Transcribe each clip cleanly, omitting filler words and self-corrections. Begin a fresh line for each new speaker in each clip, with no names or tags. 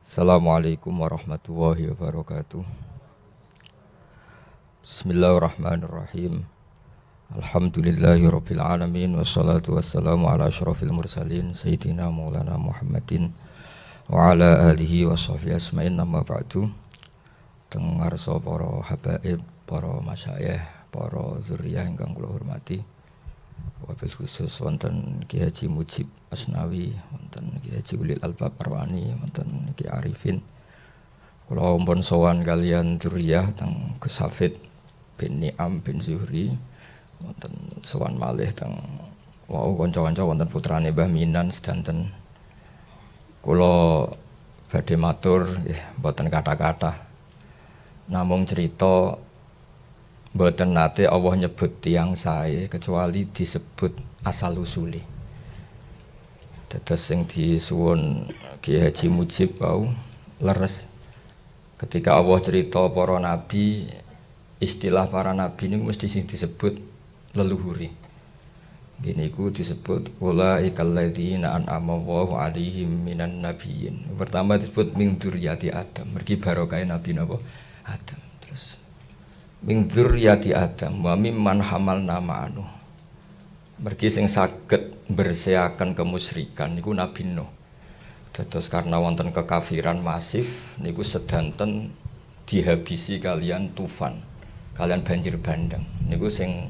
Assalamualaikum warahmatullahi wabarakatuh. Bismillahirrahmanirrahim. Alhamdulillahirabbil alamin wassalatu wassalamu ala asyrafil mursalin sayyidina Maulana Muhammadin wa ala alihi washabihi asma'in amma ba'du. Teng ngarsa para habaib, para masyayikh, para zuriyah ingkang kula hormati. Wabil khusus wonten Ki Haji Mujib Asnawi, wonten Ki Haji Ulil Albab Arwani, wonten Ki Arifin. Kula ampun sowan kalian zuriyah teng Gus Hafid bin Ni'am bin Zuhri, wonten sowan malih teng wau kanca-kanca wonten putrane Mbah Minan sedanten. Kula badhe matur nggih mboten kata-kata. Namung cerita mboten nate Allah nyebut tiyang sae kecuali disebut asal usule. Dados sing disuwun Ki Haji Mujib wau leres ketika Allah cerita para nabi, istilah para nabi ini mesti sing disebut leluhuri. Gini ku disebut ulaikal ladzina an'ama Allahu 'alaihim minan nabiyyin. Pertama disebut min dzurriyyati Adam, mergi barokah nabi napa Adam. Terus min dzurriyyati Adam wa mimman hamalna ma'anu. Mergi sing saged bersihaken kemusyrikan niku Nabi Nuh. Dados karena wonten kekafiran masif niku sedanten dihabisi kalian tufan, kalian banjir bandang. Niku sing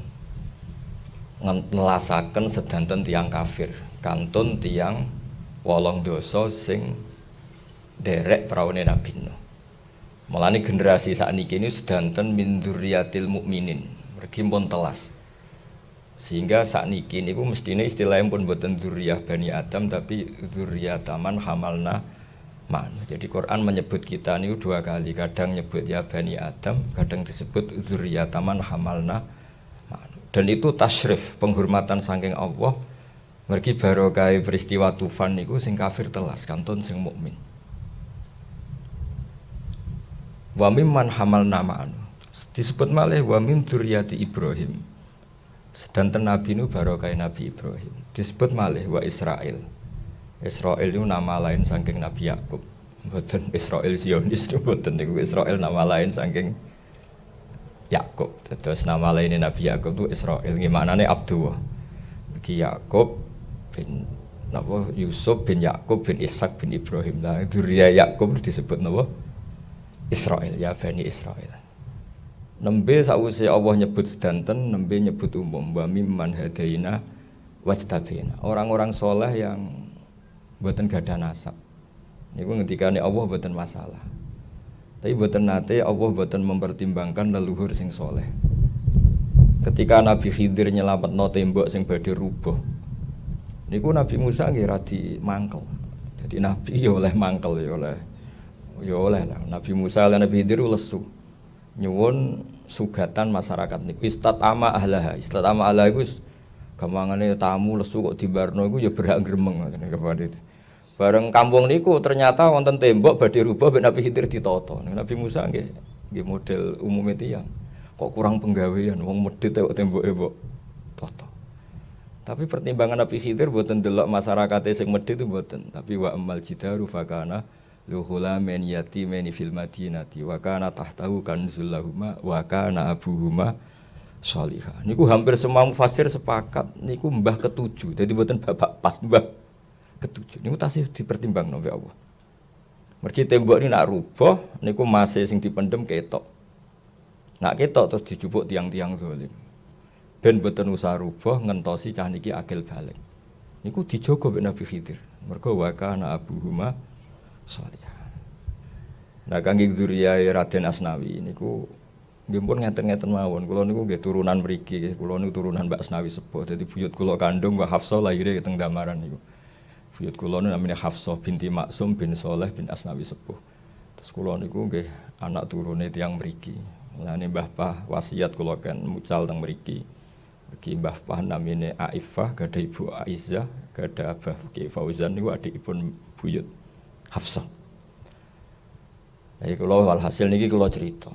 nelasaken sedanten tiyang kafir, kantun tiyang 8 dosa sing derek praune Nabi Nuh. Mulane generasi sakniki ini sedanten min dzurriyyatil mukminin, mergi pun telas. Sehingga sakniki niku mestine istilahnya pun boten dzurriyyah Bani Adam tapi dzurriyyataman hamalna man. Jadi Quran menyebut kita niku dua kali, kadang nyebut ya Bani Adam, kadang disebut dzurriyyataman hamalna man. Dan itu tasyrif, penghormatan saking Allah. Mergi barokah peristiwa tufan niku sing kafir telas, kantun sing mukmin. Wa mimman hamalna ma'anu disebut malih wa min dzurriyyati Ibrahim. Sedanten Nabi nu barokah Nabi Ibrahim. Disebut malih wa Israil. Israil itu nama lain saking Nabi Yakub. Mboten Israil Zionis mboten niku Israil nama lain saking Yakub. Terus nama lain Nabi Yakub itu Israil. Gimanane Abdullah. Ki Yakub bin napa Yusuf bin Yakub bin Ishak bin Ibrahim. Lah dzurriyyah Yakub disebut napa Israel, ya Bani Israel. Nembe sawise Allah nyebut sedanten, nembe nyebut umum wa mimman hadaina wajtabina. Orang-orang soleh yang mboten gadah nasab. Niku ngendikane Allah mboten masalah. Tapi mboten nate Allah mboten mempertimbangkan leluhur sing soleh. Ketika Nabi Khidir nyelametno tembok sing badhe rubuh. Niku Nabi Musa nggih radi mangkel. Jadi Nabi ya oleh mangkel ya oleh lah. Nabi Musa lan Nabi Khidir lesu nyuwun sugatan masyarakat niku istatama ahlaha. Istatama ahlaha iku gampangane tamu lesu kok dibarno iku ya berhak gremeng ngoten kepada. Bareng kampung niku ternyata wonten tembok badhe rubah ben Nabi Khidir ditata. Nabi Musa nggih model umume tiyang. Kok kurang penggawean wong medhit kok temboke mbok tata. Tapi pertimbangan Nabi Khidir mboten delok masyarakate sing medhit itu mboten, tapi wa amal jidaru fakana luhula men yatimeni fil madinati wa kana tahtahu kanzul lahuma wa kana abuhuma shalihah. Niku hampir semua mufassir sepakat niku mbah ketujuh. Jadi mboten bapak pas mbah ketujuh. Niku tasih dipertimbangno mbek Allah. Mergi tembok ini nak rubuh niku masih sing dipendem ketok. Nak ketok terus dijupuk tiang-tiang zalim. Ben mboten usah rubuh ngentosi cah niki akil balik. Niku dijogo mbek Nabi Khidir. Mergo wa kana abuhuma shalihah. Nah kangge dzurriyyah Raden Asnawi niku nggih pun ngeten-ngeten mawon. Kula niku nggih turunan mriki, kula niku turunan Mbak Asnawi sepuh. Dadi buyut kula kandung Mbak Hafsah lahire teng Damaran niku. Buyut kula niku namine Hafsah binti Maksum bin Saleh bin Asnawi sepuh. Terus kula niku nggih anak turune tiyang mriki. Mulane Mbah Pah wasiat kula kan mucal teng mriki. Mriki Mbah Pah namine Aifah, gadah Ibu Aisyah, gadah Abah Ki Fauzan niku adikipun buyut Hafsah. Jadi kalau walhasil niki kalau cerita,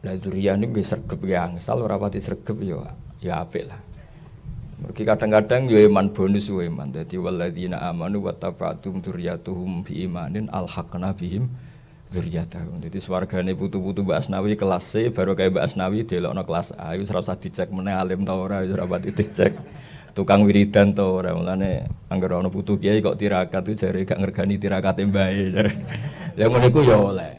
lah dzurriyyah niku nggih sregep nggih angsal ora pati sregep ya apik lah. Mergi kadang-kadang yo iman bonus yo iman. Dadi walladzina amanu wattaba'tum dzurriyyatuhum biimanin alhaqna bihim dzurriyyatahum. Dadi swargane putu-putu Mbak Asnawi kelas C baru kayak Mbak Asnawi delokno kelas A. Wis ora usah dicek meneh alim ta ora, wis ora pati dicek. Tukang wiridan ta ora. Mulane anggere ana putu kiai kok tirakat itu jare gak ngergani tirakate mbae jare. Ya ngono iku yo oleh.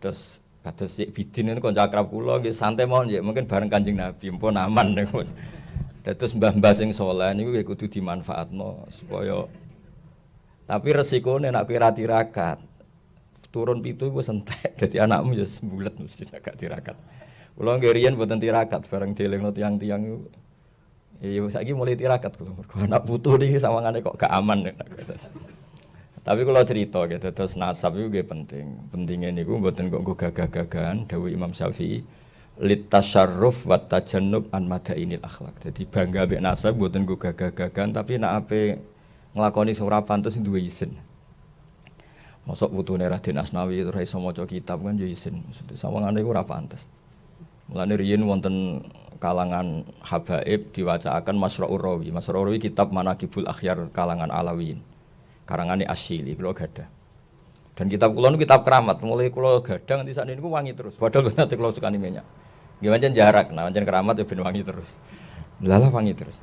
Terus kados Syekh Bidin niku kanca akrab kula nggih santai mawon nggih mungkin bareng Kanjeng Nabi mpun aman niku. Terus mbah-mbah sing saleh niku ya kudu dimanfaatno supaya tapi resikone nek kowe ra tirakat turun pitu iku entek dadi anakmu ya sembulet mesti gak tirakat. Kula nggih riyen mboten tirakat bareng dielingno tiyang-tiyang iku. Ya saiki mulai tirakat kula mergo anak putu niki sawangane kok gak aman. Tapi kalau cerita gitu, terus nasab itu juga penting. Pentingnya niku mboten kok nggo gagah-gagahan dawuh Imam Syafi'i litasyarruf wa tajannub an madainil akhlak. Jadi bangga mbek nasab mboten nggo gagah-gagahan tapi nek ape nglakoni sing ora pantes duwe izin. Mosok putune Raden Asnawi ora iso maca kitab kan ya izin. Maksudnya sawangane iku ora pantes. Mulane riyen wonten kalangan habaib diwacaaken Masra'ur Rawi. Masra'ur Rawi kitab Manaqibul Akhyar kalangan Alawiyin. Karangane Asyili kula gadah. Dan kitab kula niku kitab keramat, mulai kula gadah nganti sakniki niku wangi terus. Padahal nanti kula sukani minyak. Nggih pancen jarak, nah pancen keramat ya ben wangi terus. Lalah wangi terus.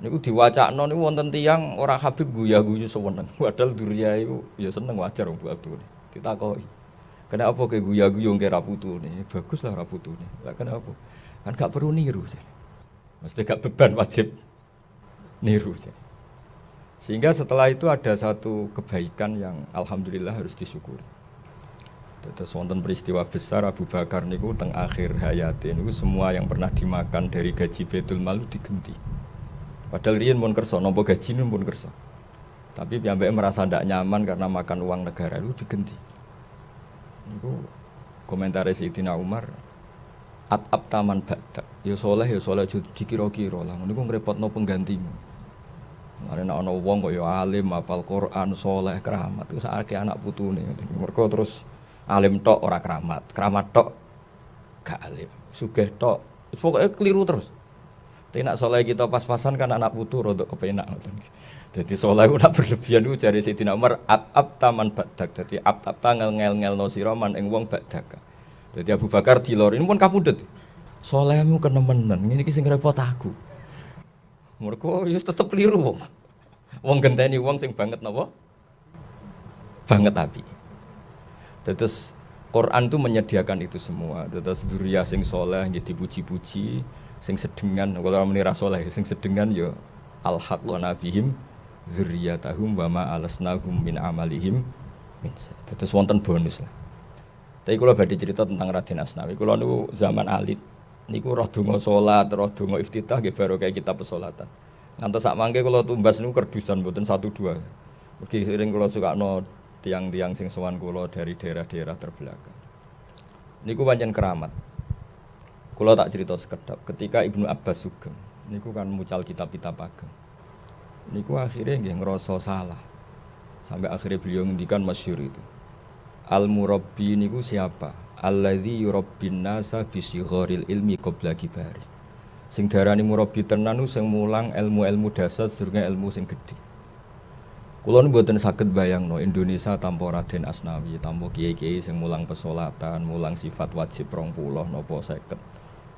Niku diwacakno niku wonten tiyang ora Habib guya-guyu seweneng. Padahal durya iku ya seneng wajar wong putune. Ditakoki. Kenapa kowe guya-guyu ngke ra putune? Bagus lah ra putune. Lah kenapa? Kan gak perlu niru. Mesti gak beban wajib niru. Sehingga setelah itu ada satu kebaikan yang alhamdulillah harus disyukuri. Terus wonten peristiwa besar Abu Bakar niku teng akhir hayate niku semua yang pernah dimakan dari gaji Baitul Mal digenti. Padahal riyen mun kersa nampa gaji pun kersa. Tapi piyambake merasa ndak nyaman karena makan uang negara itu digenti. Niku komentare Sayyidina Umar at-ab taman ba'da. Ya saleh dikira-kira lah. Niku ngrepotno penggantimu. Karena ana wong kok ya alim, hafal Quran, saleh, keramat iku sakake anak putune. Mergo terus alim tok ora keramat, keramat tok gak alim, sugih tok. Pokoke keliru terus. Tapi nek saleh kita pas-pasan kan anak putu rodok kepenak ngoten. Dadi saleh ora berlebihan iku jare Sayyidina Umar at-ab taman badak. Dadi at-ab tangel ngel-ngelno sira man ing wong badak. Dadi Abu Bakar dilorin pun kapundhut. Salehmu kenemenen, ngene iki sing repot aku. Mergo yo tetep keliru wong. Wong genteni wong sing banget napa? Banget api. Terus Quran itu menyediakan itu semua. Terus dzurriyyah sing saleh nggih dipuji-puji, sing sedengan kalau muni ra saleh sing sedengan yo alhaq wa nabihim dzurriyyatahum wa ma alasnahum min amalihim min. Terus wonten bonus lah. Tapi kula badhe cerita tentang Raden Asnawi. Kula niku zaman alit niku roh donga salat, roh donga iftitah nggih baru kayak kitab pesolatan. Ngantos sak mangke kula tumbas niku kerdusan mboten 1-2. Mergi sering kula sukakno tiang-tiang sing sowan kula dari daerah-daerah terbelakang. Niku pancen keramat. Kula tak cerita sekedap ketika Ibnu Abbas sugeng niku kan mucal kitab-kitab ageng. Niku akhirnya nggih ngrasa salah. Sampai akhirnya beliau ngendikan masyhur itu. Al-murabbi niku siapa? Alladzi yurabbin nasa bi sigharil ilmi qabla kibari. Sing darani murabbi tenan sing mulang ilmu-ilmu dasar sedurunge ilmu sing gedhe. Kula mboten saged bayangno Indonesia tanpa Raden Asnawi, tanpa kiai-kiai sing mulang pesolatan, mulang sifat wajib 20 napa 50.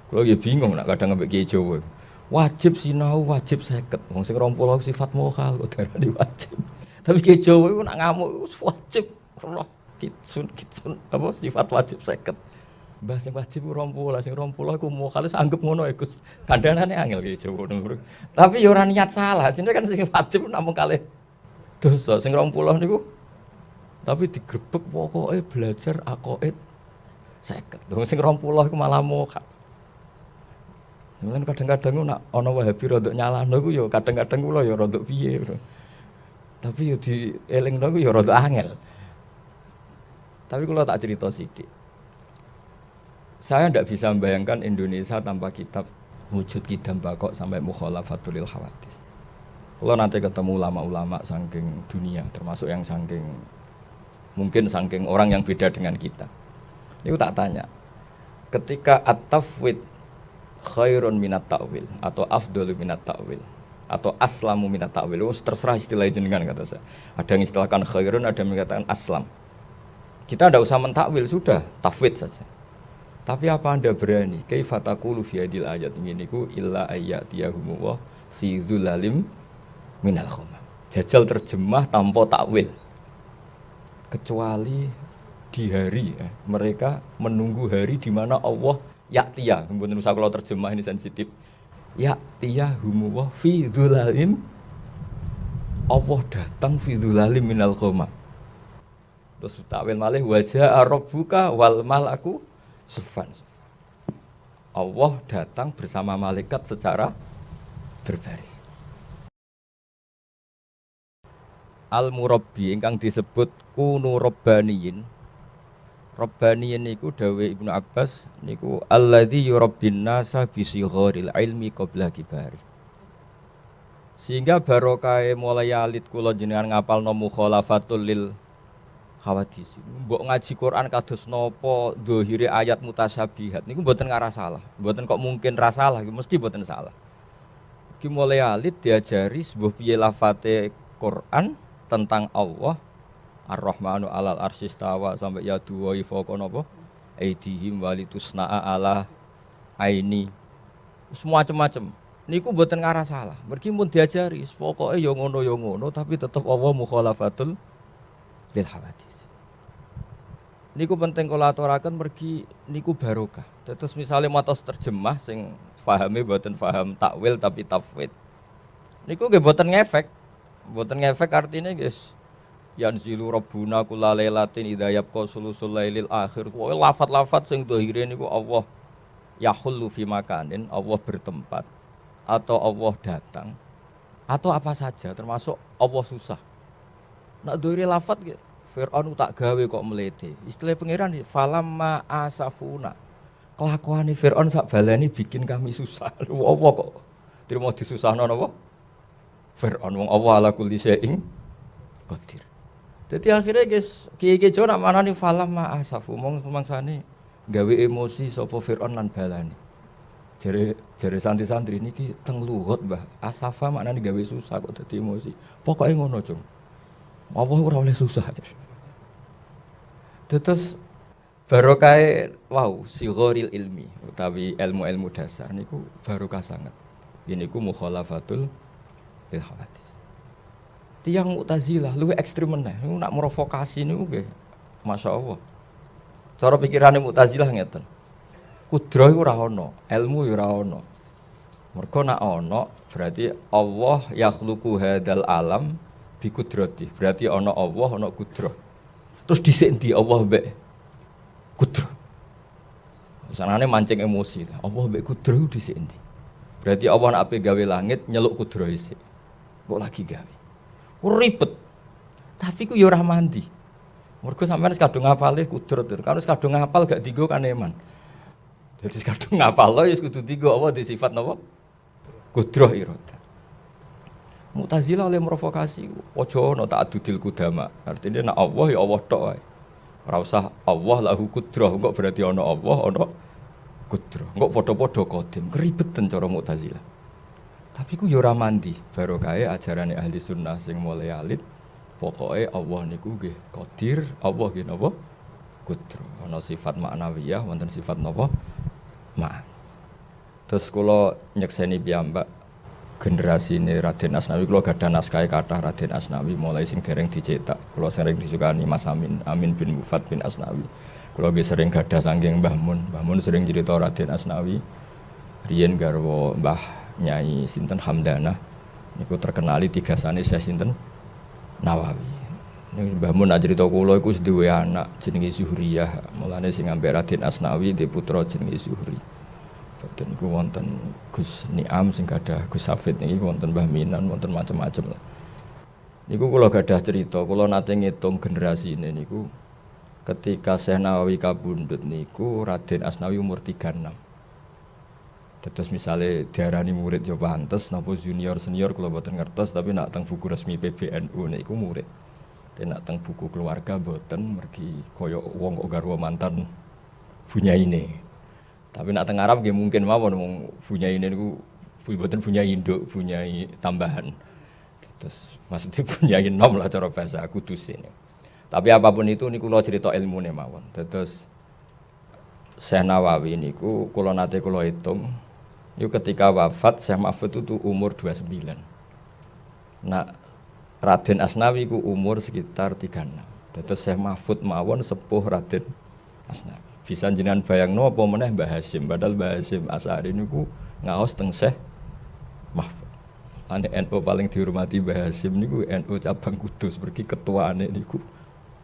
Kula ya bingung nek kadang ambek kiai Jawa. Wajib sinau, wajib 50. Wong sing 20 sifat mokhal kok darani wajib. Tapi kiai Jawa iku nek ngamuk wajib roh kitsun apa sifat wajib 50. Mbah sing wajib 20, sing 20 iku mokhal anggap ngono iku kandhanane angel kiai Jawa. Tapi ya ora niat salah, jenenge kan sing wajib namung kalih dosa sing 20 niku tapi digrebek pokoke belajar aqaid 50. Lho sing 20 iku malah mokhal. Mulane kadang-kadang nek ana Wahabi rodok nyalahno iku ya kadang-kadang kula ya rodok piye. Tapi ya dielingno iku ya rodok angel. Tapi kalau tak cerita sedikit, saya tidak bisa membayangkan Indonesia tanpa kitab wujud kidam bakok sampai mukhalafatul hawadis. Kalau nanti ketemu ulama-ulama saking dunia, termasuk yang saking mungkin saking orang yang beda dengan kita, itu tak tanya. Ketika at-tafwid khairun minat ta'wil atau afdalu minat ta'wil atau aslamu minat ta'wil. Terserah istilah jenengan kata saya. Ada yang istilahkan khairun, ada yang mengatakan aslam. Kita tidak usah mentakwil, sudah tafwid saja. Tapi apa Anda berani? Kaifa taqulu fi hadil ayat ini ku illa ayyatiyahumullah fi dzulalim minal ghamam. Jajal terjemah tanpa takwil. Kecuali di hari mereka menunggu hari di mana Allah ya'tiya. Mboten usah kalau terjemah ini sensitif. Ya'tiyahumullah fi dzulalim. Allah datang fi dzulalim minal ghamam. Terus takwil malih wajah rabbuka wal malaku sufan. Allah datang bersama malaikat secara berbaris. Al-murabbi ingkang disebut kunu rabbaniyin. Rabbaniyin niku dawuh Ibnu Abbas niku alladzi yurabbin nasa bi sigharil ilmi qabla kibari. Sehingga barokah mulai alit kula jenengan ngapalno mukhalafatul lil hawadis. Mbok ngaji Quran kados napa dhahire ayat mutasyabihat niku mboten ngarah salah. Mboten kok mungkin ra salah, mesti mboten salah. Iki mulai alit diajari sebuah piye lafate Quran tentang Allah Ar-Rahmanu alal arsistawa sampai ya dua fawqa napa aidihim walitusna'a ala aini semua macam-macam niku mboten ngarah salah mergi mun diajari pokoke ya ngono tapi tetep Allah mukhalafatul lil hawadis niku penting kula aturaken mergi niku barokah terus misalnya matos terjemah sing pahame mboten paham takwil tapi tafwid niku nggih mboten ngefek artinya guys yanzilu rabbuna kullalailatin idza yabqa sulusul lailil akhir. Pokoke lafat-lafat sing dhahire niku Allah yahullu fi makanin, Allah bertempat atau Allah datang atau apa saja termasuk Allah susah. Nak dhahire lafat ge Firaun tak gawe kok mlete. Istilah pangeran falamma asafuna. Kelakuane Firaun sak balani bikin kami susah. Apa kok trimo disusahno napa? Fir'aun wong Allah ala kulli syai'in qadir. Dadi akhirnya guys, kiye-kiye jo nak manani falam ma asafu mong mangsane gawe emosi sapa Fir'aun lan balani. Jare santri-santri niki teng lugat Mbah. Asafa maknane gawe susah kok dadi emosi. Pokoke ngono, Cung. Allah ora oleh susah. Terus barokah wow sighoril ilmi utawi ilmu-ilmu dasar niku barokah sangat. Niku mukhalafatul lil hawadis. Tiang Mu'tazilah luwih ekstrem meneh. Niku nak provokasi niku nggih masyaallah. Cara pikirane Mu'tazilah ngeten. Kudrah iku ora ana, ilmu ya ora ana. Mergo nak ana berarti Allah yakhluqu hadzal alam bi qudrati. Berarti ana Allah, ana kudrah. Terus dhisik endi Allah mbek kudrah. Sanane mancing emosi. Allah mbek kudrah dhisik endi? Berarti Allah nak ape gawe langit nyeluk kudrah isik. Kok lagi gawe. Ribet. Tapi ku ya ora mandi. Mergo sampeyan wis kadung ngapale kudrah. Kan wis kadung ngapal gak dienggo kan eman. Jadi kadung ngapal lho ya kudu dienggo Allah di sifat napa? Kudrah iradah. Mu'tazilah oleh provokasi, aja ana ta'addudil qudama. Artinya nek Allah ya Allah tok wae. Ora usah Allah lahu kudrah, kok berarti ana Allah, ana kudrah. Kok padha-padha qadim, keribetan cara Mu'tazilah. Tapi ku ya ora mandi, barokahe ajarane ahli sunnah sing mulai alit. Pokoke Allah niku nggih qadir, Allah nggih napa? Kudrah. Ana sifat maknawiyah, wonten sifat napa? Ma'an. Terus kula nyekseni piyambak generasi ini Raden Asnawi, kalau gadah naskah kathah Raden Asnawi mulai sing dereng dicetak. Kalau sering disukani Mas Amin bin Mufad bin Asnawi. Kalau sering gadah saking Mbah Mun sering cerita Raden Asnawi. Riyen garwa Mbah Nyai sinten Hamdanah niku terkenali tigasane Syekh sinten Nawawi. Niku Mbah Mun cerita kula iku duwe anak jenenge Zuhriyah. Mulane sing ambek Raden Asnawi di putra jenenge Zuhri. Dan niku wonten Gus Niam sing gadah Gus Safid niki wonten Mbah Minan wonten macam-macam lah. Niku kula gadah cerita, kula nate ngitung generasi ini niku ketika Syekh Nawawi kabundut niku Raden Asnawi umur 36. Terus misalnya diarani murid yo pantes napa junior senior kula boten ngertos tapi nak teng buku resmi PBNU niku murid. Tapi nak teng buku keluarga boten mergi kaya wong kok garwa mantan bunyaine. Tapi nak teng Arab nggih mungkin mawon wong bunyaine niku mboten bunyai induk, bunyai tambahan. Terus maksudnya bunyai nom lah cara bahasa Kudus ini. Tapi apapun itu niku kula cerita ilmune mawon. Terus Syekh Nawawi niku kula nate kula hitung niku ketika wafat Syekh Mahfud itu umur 29. Nah, Raden Asnawi ku umur sekitar 36. Terus Syekh Mahfud mawon sepuh Raden Asnawi. Bisa jenengan bayangno apa meneh Mbah Hasyim, padahal Mbah Hasyim Asy'ari niku ngaos teng Syekh Mahfud. Ane NU paling dihormati Mbah Hasyim niku NU cabang Kudus, pergi ketuaane niku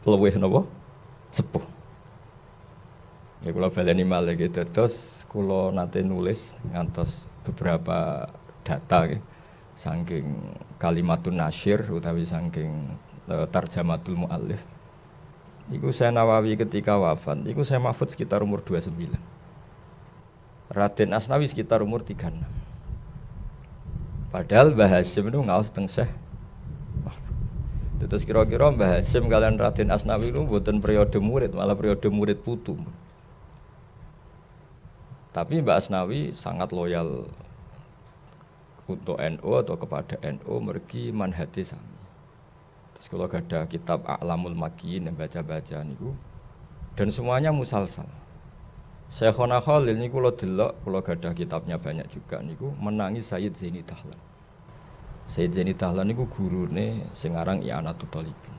luwih napa? Sepuh. Ya kula baleni malih gitu. Terus kula nate nulis ngantos beberapa data nggih. Saking kalimatun nasyir utawi saking tarjamatul muallif. Iku Syekh Nawawi ketika wafat, iku Syekh Mahfud sekitar umur 29. Raden Asnawi sekitar umur 36. Padahal Mbah Hasyim itu ngaos teng Syekh Mahfud. Terus kira-kira Mbah Hasyim kalian Raden Asnawi itu mboten periode murid, malah periode murid putu. Tapi Mbak Asnawi sangat loyal untuk NU atau kepada NU mergi manhati sami. Terus kalau ada kitab A'lamul Makiyin yang baca-baca niku dan semuanya musalsal. Syekhona Khalil niku kula delok, kula gadah kitabnya banyak juga niku menangi Sayyid Zaini Dahlan. Sayyid Zaini Dahlan niku gurune sing aran I'anatul Thalibin.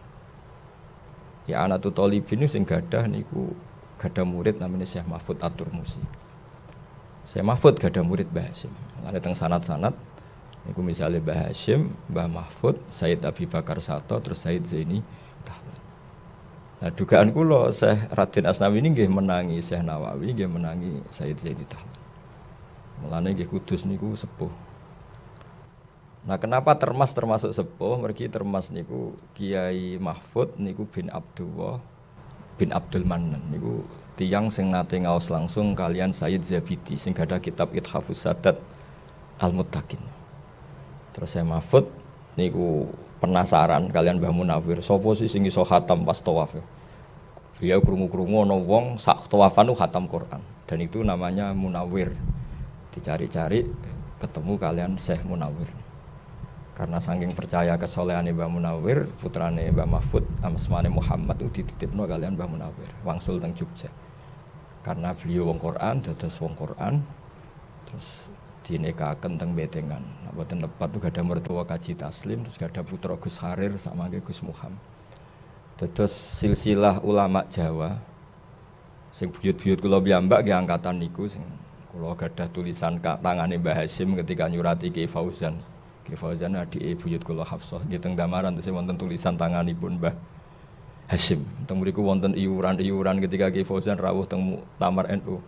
I'anatul Thalibin niku sing gadah niku gadah murid namanya Syekh Mahfud At-Turmusi. Syekh Mahfud gadah murid Mbah Hasyim. Lan teng sanad-sanad niku misale Mbah Hasyim, Mbah Mahfud, Sayyid Abi Bakar Sato, terus Sayyid Zaini Dahlan. Nah, dugaan kula Syekh Raden Asnawi ini nggih menangi Syekh Nawawi, nggih menangi Sayyid Zaini Dahlan. Mulane nggih Kudus niku sepuh. Nah, kenapa Termas termasuk sepuh? Mergi Termas niku Kiai Mahfud niku bin Abdullah bin Abdul Mannan niku tiyang sing nate ngaos langsung kalian Sayyid Zabidi sing gadah kitab Ithafus Sadat Al-Muttaqin. Terus saya Mahfud niku penasaran kalian Mbah Munawir, sapa sih sing iso khatam pas tawaf. Beliau krungu-krungu ana wong sak tawafan khatam Quran dan itu namanya Munawir. Dicari-cari ketemu kalian Syekh Munawir. Karena saking percaya kesolehane Mbah Munawir, putrane Mbah Mahfud, asmane Muhammad itu dititipno kalian Mbah Munawir, wangsul teng Jogja. Karena beliau wong Quran, dados wong Quran, terus dinikahaken teng Betengan. Nah, boten lepat tuh gada mertua Kaji Taslim, terus gada putra Gus Harir sama Gus Muhammad. Terus silsilah ulama Jawa, sing buyut-buyut kula piyambak nggih angkatan niku sing kula gadah tulisan tangane Mbah Hasyim ketika nyurati Ki Fauzan. Ki Fauzan adike buyut kula Hafsah nggih teng Damaran terus wonten tulisan tanganipun Mbah Hasyim. Teng mriku wonten iuran-iuran ketika Ki Fauzan rawuh teng Tamar NU.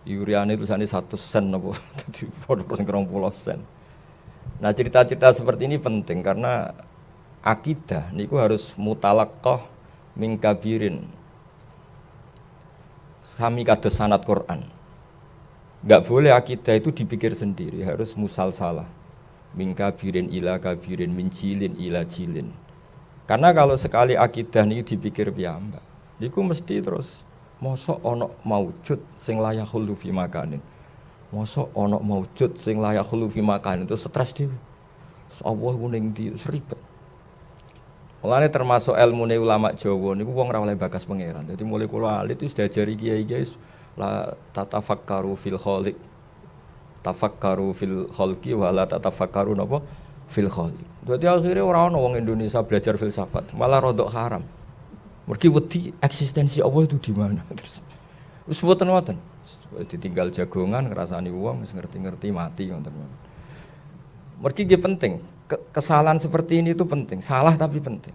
Iuriane tulisane 100 sen napa dadi padha 20 sen. Nah, cerita-cerita seperti ini penting karena akidah niku harus mutalaqqah min kabirin. Sami kados sanad Quran. Enggak boleh akidah itu dipikir sendiri, harus musalsalah. Min kabirin ila kabirin, min jilin ila jilin. Karena kalau sekali akidah ini dipikir piyambak, niku mesti terus mosok ana maujud sing layak khulu fi makanin. Mosok ana maujud sing layak khulu fi makanin itu stres dhewe. Allah ku ning ndi seribet. Mulane termasuk ilmune ulama Jawa niku wong ora oleh bakas pangeran. Dadi mulai kula alit wis diajari kiai-kiai la tatafakkaru fil khaliq. Tafakkaru fil khalqi wa la tatafakkaru napa fil khaliq. Dadi akhire ora ana wong Indonesia belajar filsafat, malah rodok haram. Mergi wedi eksistensi Allah itu di mana terus. Wis boten-boten. Ditinggal jagongan ngrasani wong wis ngerti-ngerti mati ngoten. Mergi nggih penting. Kesalahan seperti ini itu penting. Salah tapi penting.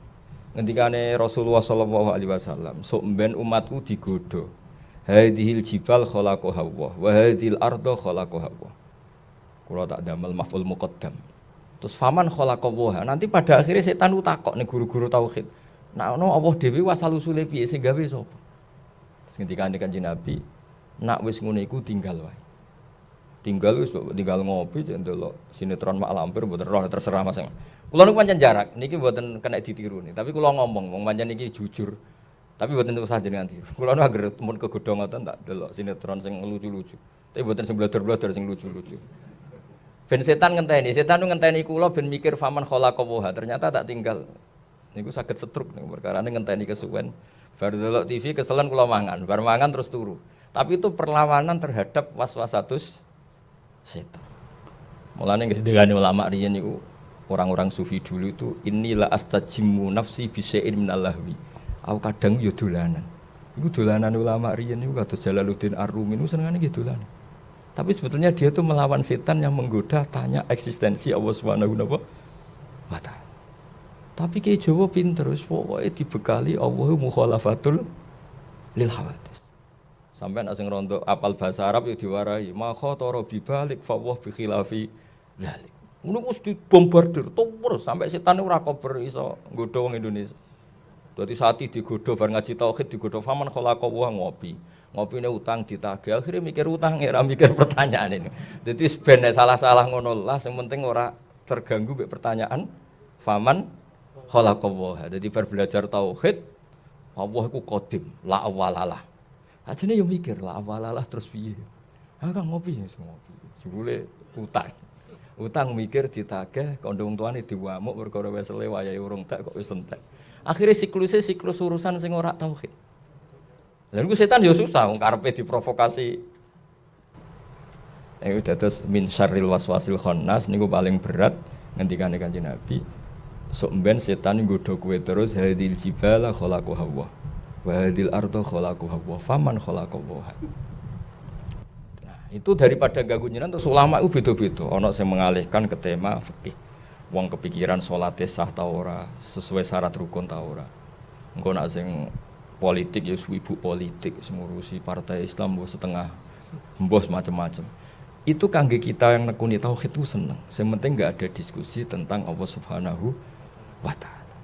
Ngendikane Rasulullah sallallahu alaihi wasallam, sok mben umatku digodho. Hadhil jibal khalaqaha Allah wa hadhil arda khalaqaha Allah. Kula tak damel maf'ul muqaddam. Terus faman khalaqaha. Nanti pada akhirnya setan takok ning guru-guru tauhid. Nak ono Allah dhewe wasal usule piye sing gawe sapa? Terus ngendikane Kanjeng Nabi, nak wis ngono iku tinggal wae. Tinggal ngopi cek ndelok sinetron mak lampir mboten roh terserah Mas. Kula niku pancen jarak niki mboten kena ditiru nih, tapi kula ngomong wong pancen iki jujur. Tapi buatan itu saja dengan tiru. Kalau agar mun kegodong ngoten tak delok sinetron sing lucu-lucu. Tapi buatan sing blodor-blodor sing lucu-lucu. Ben setan ngenteni kula ben mikir faman khalaqaha. Ternyata tak tinggal. Niku saged setruk niku perkarane ngenteni kesuwen. Bar delok TV keselen kula mangan, bar mangan terus turu. Tapi itu perlawanan terhadap waswasatus setan. Mulane ngendikane ulama riyen niku orang-orang sufi dulu itu inilah astajimu nafsi bisya'in minal lahwi. Aku kadang yo dolanan. Iku dolanan ulama riyen niku kados Jalaluddin Ar-Rumi niku senengane nggih dolanan. Tapi sebetulnya dia itu melawan setan yang menggoda tanya eksistensi Allah Subhanahu wa taala. Tapi Ki Jawa pinter wis pokoke dibekali Allahu mukhalafatul lil hawadits. Sampai nek sing rontok apal bahasa Arab yo diwarai ma khatara bi balik fa wa bi khilafi dzalik. Ngono wis dibombardir terus sampai setan ora kober iso nggodha wong Indonesia. Dadi sati digodha bar ngaji tauhid digodha faman khalaqa wa ngopi. Ngopine utang ditagih akhire mikir utang ora mikir pertanyaan ini. Dadi ben salah-salah ngono lah sing penting ora terganggu mek pertanyaan faman khalaqa wa. Dadi bar belajar tauhid Allah iku qadim la awalalah. Ajane yo mikir la awalalah terus piye. Ah Kang ngopi ya ngopi. Jebule utang. Utang mikir ditagih kandha wong tuane diwamuk perkara wis le wayahe urung tak kok wis entek. Akhirnya siklusnya siklus urusan sing ora tauhid. Lha niku setan ya susah wong karepe diprovokasi. Dados min syarril waswasil khannas niku paling berat ngendikane Kanjeng Nabi. Sok mben setan nggodha kowe terus hadil jibala khalaqaha wa hadil arda khalaqaha wa faman khalaqaha. Nah, itu daripada ganggu jenengan terus ulama itu beda-beda. Ana sing mengalihkan ke tema fikih. Wong kepikiran salate sah ta ora, sesuai syarat rukun ta ora. Engko nek sing politik ya ibu politik sing ngurusi partai Islam mbok setengah mbos macam-macam. Itu kangge kita yang nekuni tauhid itu seneng. Sing penting enggak ada diskusi tentang Allah Subhanahu wa taala.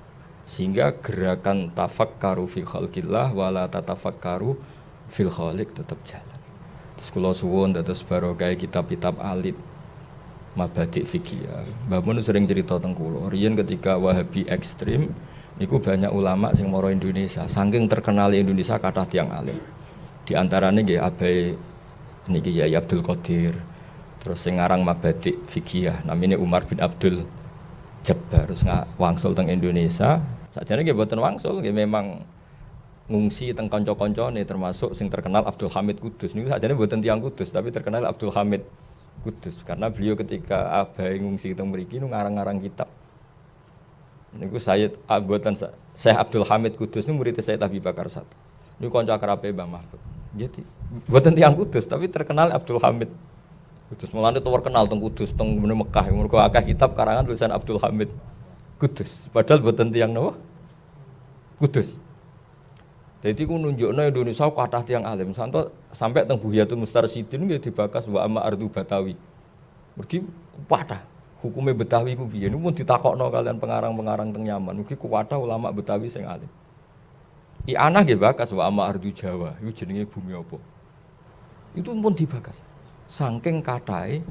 Sehingga gerakan tafakkaru fi khalqillah wala tatafakkaru fil khaliq tetap jalan. Terus kula suwun dados barokah kitab-kitab alit Mabadik fikih ya. Mbah Mun sering cerita teng kula. Riyen ketika Wahabi ekstrim niku banyak ulama sing mara Indonesia. Saking terkenal Indonesia kathah tiyang alim. Di antarane nggih Abai niki Yai Abdul Qadir. Terus sing aran Mabadik fikih ya, namine Umar bin Abdul Jabbar. Terus wangsul teng Indonesia. Sakjane nggih mboten wangsul, nggih memang ngungsi teng kanca-kancane termasuk sing terkenal Abdul Hamid Kudus. Niku sakjane mboten tiyang Kudus tapi terkenal Abdul Hamid Kudus karena beliau ketika Abai ngungsi teng mriki nu ngarang-ngarang kitab. Niku Sayyid buatan Syekh Abdul Hamid Kudus nu murid Sayyid Abi Bakar I. Niku kanca akrabe Mbah Mahfud. Jadi buatan tiyang Kudus tapi terkenal Abdul Hamid Kudus. Mulane terkenal teng Kudus teng Mekah. Mergo akeh kitab karangan tulisan Abdul Hamid Kudus. Padahal buatan tiyang napa? Kudus. Jadi ku nunjukno Indonesia kathah tiyang alim. Sampai teng Buhyatul Mustarsyidin nggih dibakas wa amma ardu Batawi. Mergi kathah. Hukume Betawi ku piye? Niku mun ditakokno kalian pengarang-pengarang teng Yaman. Mugi kathah ulama Betawi sing alim. I'anah nggih bakas wa amma ardu Jawa. Iku jenenge bumi apa? Itu pun dibakas. Saking kathahe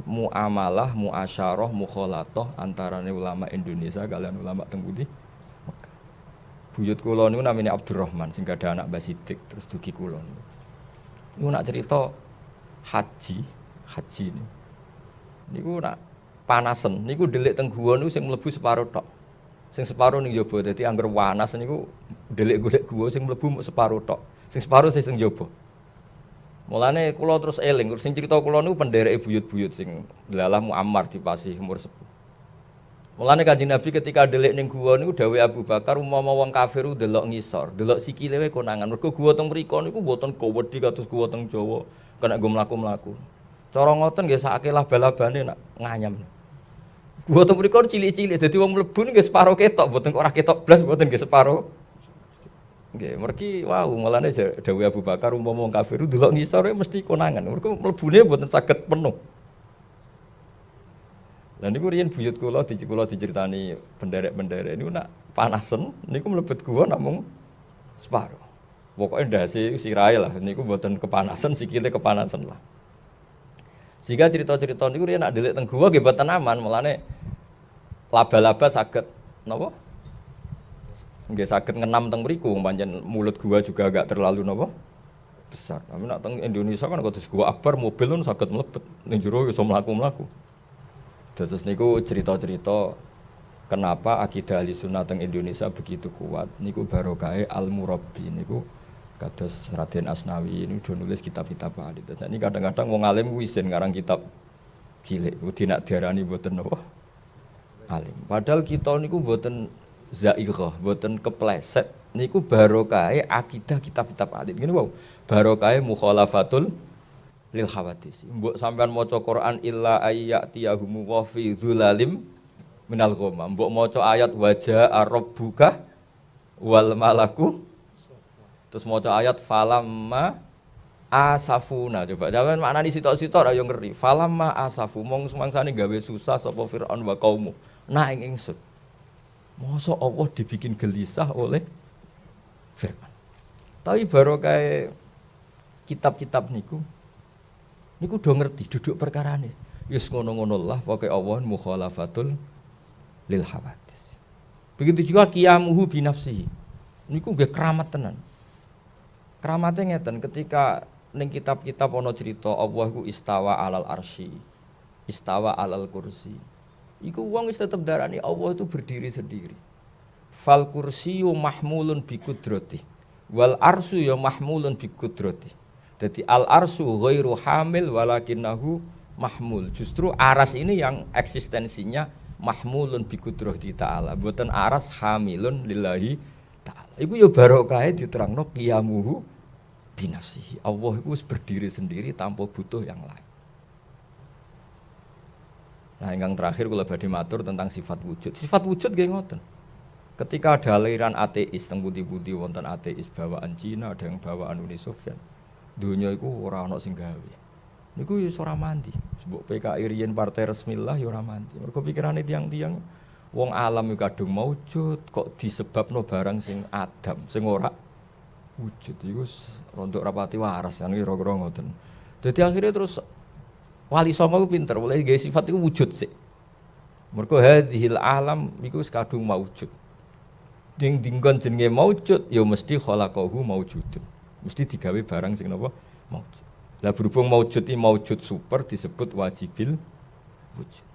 muamalah, muasyarah, mukhalatah antarane ulama Indonesia kalian ulama teng pundi? Buyut kula niku namine Abdurrahman sing gadah anak Mbah Sidik terus dugi kula. Niku nak cerita haji niku nak panasen niku delik teng guwa niku sing mlebu separo tok. Sing separo ning jaba dadi angger wanas niku delik golek guwa sing mlebu mung separo tok. Sing separo sing jaba. Mulane kula terus eling sing cerita kula niku pendereke buyut-buyut sing delalah Muammar dipasih umur sepuh. Mulane Kanjeng Nabi ketika delik ning guwa niku dawuh Abu Bakar umpama wong kafir delok ngisor, delok sikile wae konangan. Mergo guwa teng mriku niku mboten gowedhi kados guwa teng Jawa, kena nggo mlaku-mlaku. Cara ngoten nggih sakake laba-labane nak nganyam. Guwa teng mriku cilik-cilik, dadi wong mlebu nggih separo ketok, mboten ora ketok blas, mboten nggih separo. Nggih, mergi wau mulane dawuh Abu Bakar umpama wong kafir delok ngisor mesti konangan. Mergo mlebune mboten saged penuh. Lah niku riyen buyut kula diceritani penderek-penderek niku nak panasen niku mlebet gua namung separo. Pokoke ndase sirahe lah niku mboten kepanasan sikile kepanasan lah. Sehingga cerita-cerita niku riyen nak delik teng gua nggih mboten aman, mulane laba-laba saged napa? Nggih saged ngenam teng mriku pancen mulut gua juga agak terlalu napa besar. Tapi nek teng Indonesia kan kudu gua akbar mobil pun saged mlebet ning jero iso mlaku-mlaku. Terus niku cerita-cerita kenapa akidah Ahlussunnah teng Indonesia begitu kuat niku barokahe Al-Murabbi niku kados Raden Asnawi ini udah nulis kitab-kitab hadits. Jadi kadang-kadang wong alim ku isin ngarang kitab cilik kudu nak diarani mboten napa alim. Padahal kita niku mboten zaighah, mboten kepleset. Niku barokahe akidah kitab-kitab hadits. Ngene wae. Barokahe mukhalafatul lil khawatis. Mbok sampean maca Quran illa ayyatiyahum wa fi dzulalim minal ghamam. Mbok maca ayat wajaa rabbuka wal malaku. Terus maca ayat falamma asafuna. Coba sampean maknani sitok-sitok ra yo ngeri. Falamma asafu mong semangsane gawe susah sapa Firaun wa kaumu. Nah ing ingsun. Masa Allah dibikin gelisah oleh Firman. Tapi barokah kitab-kitab niku do ngerti duduk perkarane. Wis ngono-ngono lah pokoke Allah mukhalafatul lil hawadis. Begitu juga qiyamuhu bi nafsihi. Niku nggih keramat tenan. Keramate ngeten ketika ning kitab-kitab ana cerita Allah iku istawa alal arsy, istawa alal kursi. Iku wong wis tetep darani Allah itu berdiri sendiri. Fal kursiyyu mahmulun bi qudrati wal arsyu ya mahmulun bi qudrati. Jadi al arsyu ghairu hamil walakinnahu mahmul. Justru aras ini yang eksistensinya mahmulun bi qudrati ta'ala. Mboten aras hamilun lillahi ta'ala. Iku ya barokahe diterangno qiyamuhu bi nafsihi. Allah iku wis berdiri sendiri tanpa butuh yang lain. Nah, yang terakhir kula badhe matur tentang sifat wujud. Sifat wujud nggih ngoten. Ketika ada aliran ateis teng pundi-pundi wonten ateis bawaan Cina, ada yang bawaan Uni Soviet. Dunia iku ora ana sing gawe. Niku ya ora mandi. Mbok PKI riyen partai resmilah ya ora mandi. Mergo pikirane tiang-tiang wong alam iku kadung maujud kok disebabno barang sing adam, sing ora wujud. Iku rontok rapati waras kan kira-kira ngoten. Dadi akhirnya terus Wali Songo ku pinter, oleh gawe sifat iku wujud sik. Mergo hadhil alam iku wis kadung maujud. Ding dinggon jenenge maujud ya mesti khalaqahu maujudun. Mesti digawe barang sing napa maujud. Lah berhubung maujud iki maujud super disebut wajibil wujud.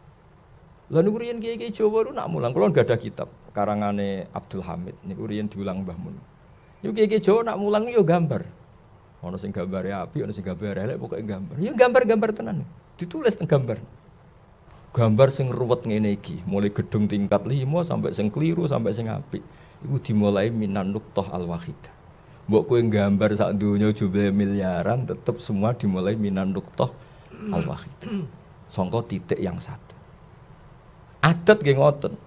Lah niku riyen kiai-kiai Jawa nak mulang kula enggak ada kitab karangane Abdul Hamid niku riyen diulang Mbah Mun. Niku kiai-kiai Jawa nak mulang yo gambar. Ono sing gambare api, ono sing gambare elek, pokoke gambar. Ya gambar-gambar tenan. Ditulis teng gambar. Gambar sing ruwet ngene iki, mulai gedung tingkat 5 sampai sing kliru sampai sing apik. Iku dimulai minan nuqtah al-wahidah. Mbok kowe gambar sak donya jumlah miliaran tetep semua dimulai minan nuqtah al-wahidah. Sangka titik yang satu. Adat nggih ngoten.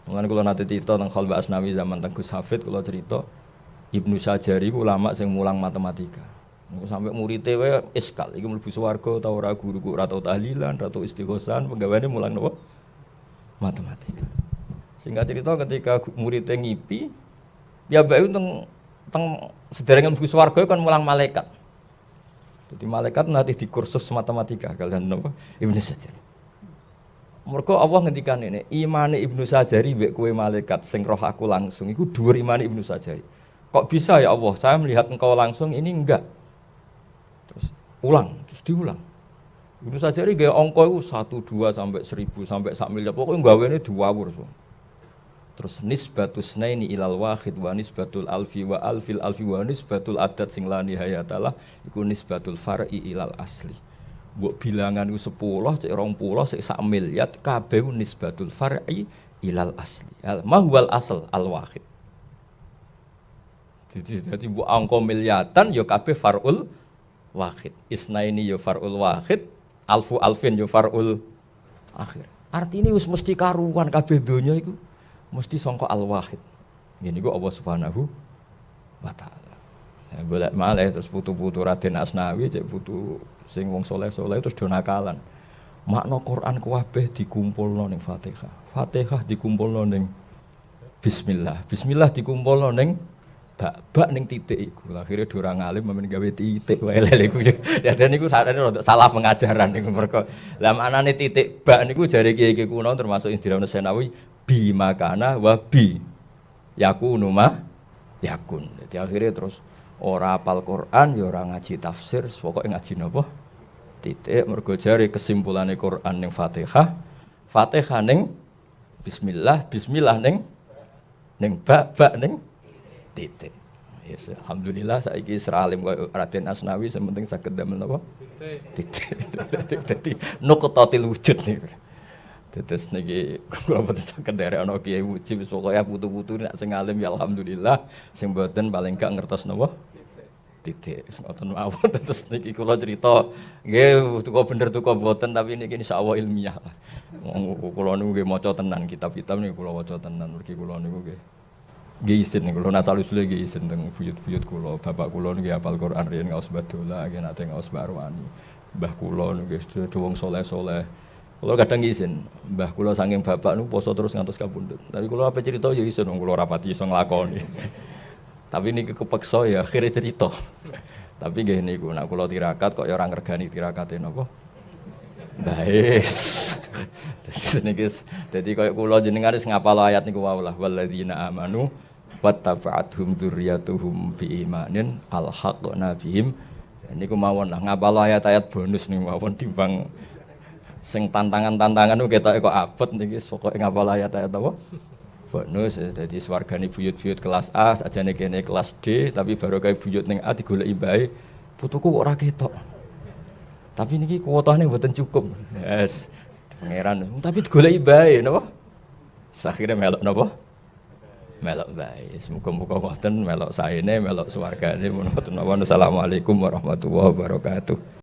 Mulane kula nate cerita teng Khalwa Asnawi zaman teng Gus Hafid kula cerita Ibnu Sajari ulama sing mulang matematika. Sampai muridé wae iskal iki mlebu swarga ta ora guruku ora tau tahlilan, ora tau istighosan, penggaweane mulang napa? Matematika. Singkat cerita ketika muridé ngipi, ya bae teng sederenge mlebu swarga kan mulang malaikat. Jadi malaikat nanti di kursus matematika kalian napa? Ibnu Sajari. Mergo Allah ngendikan ini, imane Ibnu Sajari mbek kowe malaikat sing roh aku langsung iku dhuwur imane Ibnu Sajari. Kok bisa ya Allah, saya melihat engkau langsung ini enggak. Terus ulang, terus diulang. Ibnu Sajari gaya angka itu 1, 2 sampai 1000 sampai 1 miliar. Pokoknya gawene diwawur semua. Terus nisbatus naini ilal wahid wa nisbatul alfi wa alfil alfi wa nisbatul adat sing la nihayatalah iku nisbatul far'i ilal asli. Mbok bilangan iku 10, cek 20, cek 1 miliar kabeh nisbatul far'i ilal asli. Ma huwal asl al wahid. Jadi bu angka miliatan yo kabeh farul wahid. Isnaini yo farul wahid, alfu alfin yo farul akhir. Artine wis mesti karuan kabeh donya iku mesti sangka al wahid. Ngene iku Allah Subhanahu wa taala. Ya boleh malih terus putu-putu Raden Asnawi cek putu sing wong saleh-saleh terus do nakalan. Makna Quran kabeh dikumpulno ning Fatihah. Fatihah dikumpulno ning bismillah. Bismillah dikumpulno ning bak ning titik iku. Akhire ora ngalim men gawe titik wae lele iku. Ya dan niku sadane rada salah pengajaran niku mergo. Lah maknane titik bak niku jare kiai-kiai kuno termasuk Indra Senawi bi makana wa bi yakunu ma yakun. Jadi akhirnya terus ora hafal Quran ya ora ngaji tafsir, pokoke ngaji napa? Titik. Mergo jare kesimpulane Quran ning Fatihah, Fatihah ning bismillah, bismillah ning bak ning titik. Yes, alhamdulillah saiki seralim koyo Raden Asnawi sementing saged damel napa? Titik. Dadi nuqtatil wujud niku. Terus niki kula boten saged nderek ana kiai muji wis pokoke putu-putu nek sing alim ya alhamdulillah, sing boten paling gak ngertos napa? Titik. Wis ngoten mawon. Terus niki kula cerita nggih tuku bener tuku boten tapi niki insyaallah ilmiah lah. Kula niku nggih maca tenan kitab-kitab niku kula waca tenan mergi kula niku nggih izin nih, kalau nasal usulnya izin tentang buyut-buyut kulo, bapak kulo nih hafal Quran riyen ngaos badola, agen ate ngaos barwani, mbah kulo nih wong soleh-soleh, kulo kadang izin, mbah kulo saking bapak nih poso terus ngantos kabundut, tapi kulo apa cerita ya izin, kulo rapati iso nglakoni, tapi ini kepeksa ya akhirnya cerita, tapi gini kulo, nak kulo tirakat kok ya orang regani tirakatin apa? Baik, jadi kayak kulo jenengan harus ngapal ayat niku waulah, walladzina amanu wattaba'athum dzurriyyatuhum biimanin alhaqna bihim. Niku mawon lah ngapal ayat-ayat bonus niku mawon timbang sing tantangan-tantangan niku ketoke kok abot niki pokoke ngapal ayat-ayat apa? Bonus. Dadi swargane buyut-buyut kelas A sajane kene kelas D tapi baru kae buyut ning A digoleki bae putuku kok ora ketok. Tapi niki kuotane mboten cukup. Yes. Pangeran tapi digoleki bae napa? Sakhire melok napa? Melok bae. Muga-muga wonten melok saene, melok swargane. Assalamualaikum warahmatullahi wabarakatuh.